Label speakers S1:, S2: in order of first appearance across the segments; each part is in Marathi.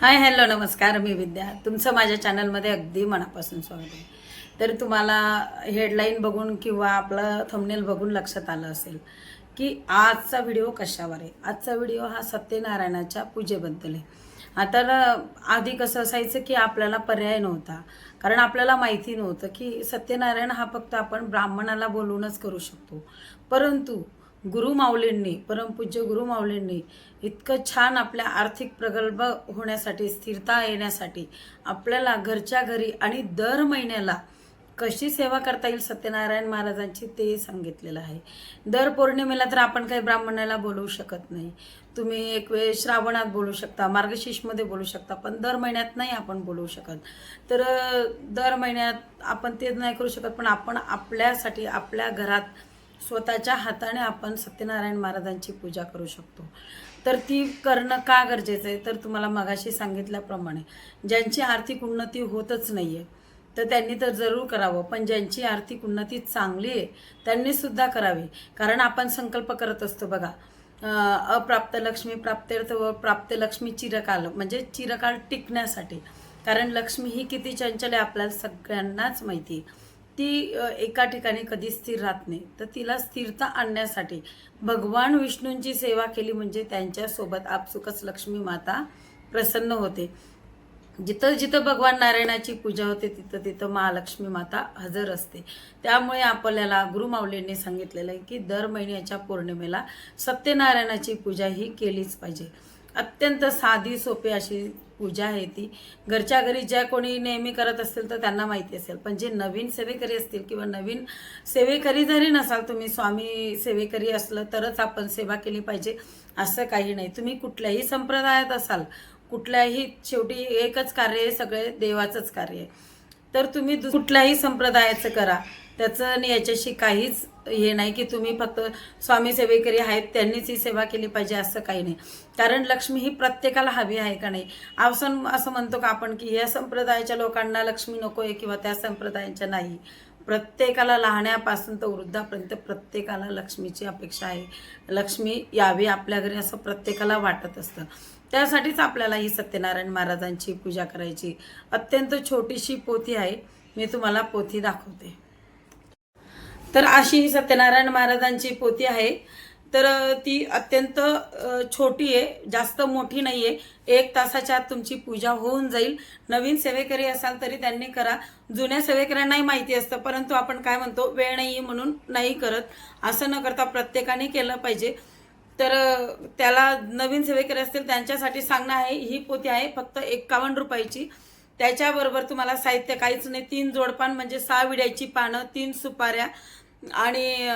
S1: हाय हॅलो नमस्कार, मी विद्या. तुमचं माझ्या चॅनलमध्ये अगदी मनापासून स्वागत आहे. तर तुम्हाला हेडलाईन बघून किंवा आपलं थंबनेल बघून लक्षात आलं असेल की आजचा व्हिडिओ कशावर आहे. आजचा व्हिडिओ हा सत्यनारायणाच्या पूजेबद्दल आहे. आता आधी कसं असायचं की आपल्याला पर्याय नव्हता, कारण आपल्याला माहिती नव्हतं की सत्यनारायण हा फक्त आपण ब्राह्मणाला बोलवूनच करू शकतो. परंतु गुरुमाऊलींनी, परमपूज्य गुरुमाऊलींनी इतकं छान आपल्या आर्थिक प्रगल्भ होण्यासाठी, स्थिरता येण्यासाठी आपल्याला घरच्या घरी आणि दर महिन्याला कशी सेवा करता येईल सत्यनारायण महाराजांची ते सांगितलेलं आहे. दर पौर्णिमेला तर आपण काही ब्राह्मणाला बोलवू शकत नाही. तुम्ही एक वेळ श्रावणात बोलू शकता, मार्गशीर्षमध्ये बोलू शकता, पण दर महिन्यात नाही आपण बोलवू शकत. तर दर महिन्यात आपण ते नाही करू शकत, पण आपण आपल्यासाठी आपल्या घरात स्वतःच्या हाताने आपण सत्यनारायण महाराजांची पूजा करू शकतो. तर ती करणं का गरजेचं आहे, तर तुम्हाला मगाशी सांगितल्याप्रमाणे ज्यांची आर्थिक उन्नती होतच नाही आहे तर त्यांनी तर जरूर करावं, पण ज्यांची आर्थिक उन्नती चांगली आहे त्यांनी सुद्धा करावी. कारण आपण संकल्प करत असतो बघा, अप्राप्त लक्ष्मी प्राप्त्यर्थ व प्राप्त लक्ष्मी चिरकाल, म्हणजे चिरकाल टिकण्यासाठी. कारण लक्ष्मी ही किती चंचल आहे आपल्याला सगळ्यांनाच माहिती आहे. ती एका ठिकाणी कधी स्थिर राहत नाही. तर तिला स्थिरता आणण्यासाठी भगवान विष्णूंची सेवा केली म्हणजे त्यांच्यासोबत आपसुकच लक्ष्मी माता प्रसन्न होते. जिथं जिथं भगवान नारायणाची पूजा होते तिथं तिथं महालक्ष्मी माता हजर असते. त्यामुळे आपल्याला गुरुमाऊलींनी सांगितलेलं आहे की दर महिन्याच्या पौर्णिमेला सत्यनारायणाची पूजा ही केलीच पाहिजे. अत्यंत साधी सोपी अशी पूजा आहे ती. घरच्या घरी ज्या कोणी नेहमी करत असतील तर त्यांना माहिती असेल, पण जे नवीन सेवेकरी असतील किंवा नवीन सेवेकरी जरी नसाल, तुम्ही स्वामी सेवेकरी असलं तरच आपण सेवा केली पाहिजे असं काही नाही. तुम्ही कुठल्याही संप्रदायात असाल, कुठल्याही, शेवटी एकच कार्य आहे, सगळे देवाचंच कार्य आहे. तर तुम्ही कुठल्याही संप्रदायाचं करा, त्याचं आणि याच्याशी काहीच हे नाही की तुम्ही फक्त स्वामी सेवेकरी आहेत त्यांनीच ही सेवा केली पाहिजे असं काही नाही. कारण लक्ष्मी ही प्रत्येकाला हवी आहे का नाही. आपण असं म्हणतो का आपण की या संप्रदायाच्या लोकांना लक्ष्मी नको आहे किंवा त्या संप्रदायाच्या नाही. प्रत्येकाला, लहाण्यापासून तर वृद्धापर्यंत प्रत्येकाला लक्ष्मीची अपेक्षा आहे. लक्ष्मी यावी आपल्या घरी असं प्रत्येकाला वाटत असतं. त्यासाठीच आपल्याला ही सत्यनारायण महाराजांची पूजा करायची. अत्यंत छोटीशी पोथी आहे, मी तुम्हाला पोथी दाखवते. तर अशी ही सत्यनारायण महाराजांची पोथी आहे. तर ती अत्यंत छोटी आहे, जास्त मोठी नाही आहे. 1 तासाच्या आत तुमची पूजा होऊन जाईल. नवीन सेवेकरी असाल तरी त्यांनी करा. जुन्या सेवेकऱ्यांनाही माहिती असतं, परंतु आपण काय म्हणतो, वेळ नाही आहे म्हणून नाही करत. असं न करता प्रत्येकाने केलं पाहिजे. तर त्याला नवीन सेवेकरी असतील त्यांच्यासाठी सांगणं आहे. ही पोथी आहे फक्त 51 रुपयाची. त्याच्याबरोबर तुम्हाला साहित्य काहीच नाही. 3 जोडपान म्हणजे 6 विड्याची पानं, 3 सुपाऱ्या आणि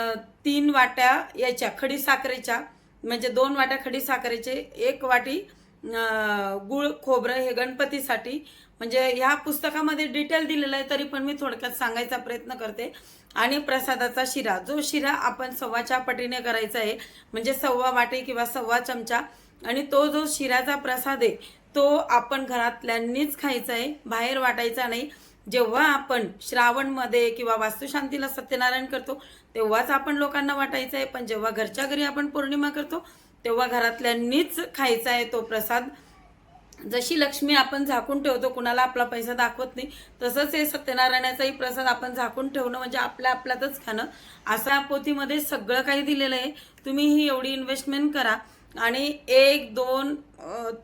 S1: 3 वाट्या याच्या खडीसाखरेच्या, म्हणजे 2 वाट्या खडीसाखरेचे, 1 वाटी गुळ खोबरं, हे गणपतीसाठी. म्हणजे ह्या पुस्तकामध्ये डिटेल दिलेलं आहे, तरी पण मी थोडक्यात सांगायचा प्रयत्न करते. आणि प्रसादाचा शिरा, जो शिरा आपण 1.25 पटीने करायचा आहे, म्हणजे 1.25 वाटी किंवा 1.25 चमचा. आणि तो जो शिऱ्याचा प्रसाद आहे तो आपण घरातल्यांनीच खायचा आहे, बाहेर वाटायचा नाही. जेव्हा आपण श्रावणमध्ये किंवा वास्तुशांतीला सत्यनारायण करतो तेव्हाच आपण लोकांना वाटायचं आहे, पण जेव्हा घरच्या घरी आपण पौर्णिमा करतो तेव्हा घरातल्यांनीच खायचा आहे तो प्रसाद. जशी लक्ष्मी आपण झाकून ठेवतो, कुणाला आपला पैसा दाखवत नाही, तसंच हे सत्यनारायणाचाही प्रसाद आपण झाकून ठेवणं म्हणजे आपल्या आपल्यातच खाणं. असं या पोथीमध्ये सगळं काही दिलेलं आहे. तुम्ही ही एवढी इन्व्हेस्टमेंट करा आणि 1, 2,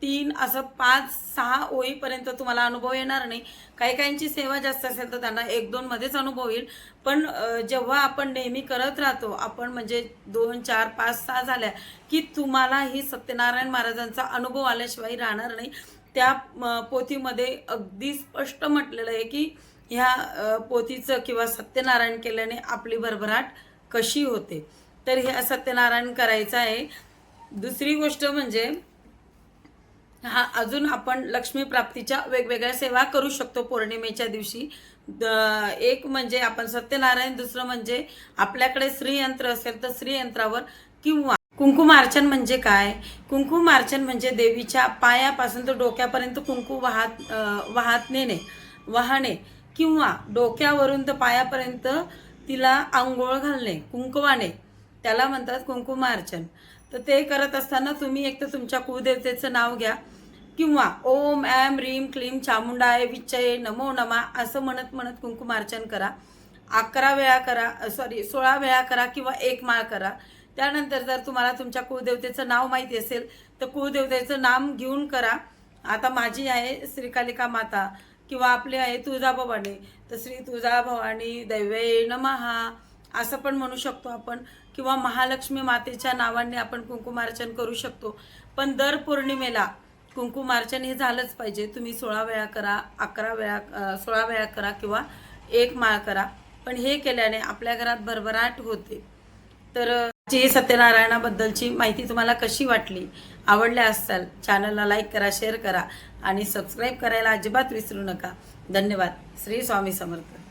S1: 3 असं 5, 6 ओळीपर्यंत तुम्हाला अनुभव येणार नाही. काही काहींची सेवा जास्त असेल तर त्यांना 1-2 मध्येच अनुभव येईल. पण जेव्हा आपण नेहमी करत राहतो, आपण म्हणजे 2, 4, 5, 6 झाल्या की तुम्हाला ही सत्यनारायण महाराजांचा अनुभव आल्याशिवाय राहणार नाही. त्या पोथीमध्ये अगदी स्पष्ट म्हटलेलं आहे की ह्या पोथीचं किंवा सत्यनारायण केल्याने आपली भरभराट कशी होते. तर हे सत्यनारायण करायचं आहे. दुसरी गोष्ट म्हणजे अजून आपण लक्ष्मी प्राप्तीच्या वेगवेगळ्या सेवा करू शकतो पौर्णिमेच्या दिवशी. एक म्हणजे आपण सत्यनारायण, दुसरं म्हणजे आपल्याकडे श्रीयंत्र असेल तर श्रीयंत्रावर किंवा कुंकुमार्चन. म्हणजे काय, कुंकुमार्चन म्हणजे देवीच्या पायापासून तर डोक्यापर्यंत कुंकू वाहने किंवा डोक्यावरून तर पायापर्यंत तिला आंघोळ घालणे कुंकवाने, त्याला म्हणतात कुंकुमार्चन. तर ते करत असताना तुम्ही एक तर तुमच्या कुलदेवतेचं नाव घ्या, किंवा ओम ऐम ह्रीम क्लीम चामुंडाय विच्चये नमो नमा असं म्हणत म्हणत कुंकुमार्चन करा. 11 वेळा करा, 16 वेळा करा किंवा 1 माळ करा. त्यानंतर जर तुम्हाला तुमच्या कुळदेवतेचं नाव माहिती असेल तर कुळदेवतेचं नाम घेऊन करा. आता माझी आहे श्रीकालिका माता किंवा आपली आहे तुळजाभवानी, तर श्री तुळजाभवानी दैवे नमहा असं पण म्हणू शकतो आपण, किंवा महालक्ष्मी मातेच्या नावाने आपण कुंकुमार्चन करू शकतो. पण दर पौर्णिमेला कुंकुमार्चन हे झालंच पाहिजे. तुम्ही 16 वेळा करा, 16 वेळा करा किंवा 1 माळ करा. पण हे केल्याने आपल्या घरात भरभराट होते. तर जी सत्यनारायणाबद्दलची माहिती तुम्हाला कशी वाटली, आवडल्या असाल चॅनलला लाईक करा, शेअर करा आणि सबस्क्राईब करायला अजिबात विसरू नका. धन्यवाद. श्री स्वामी समर्थ.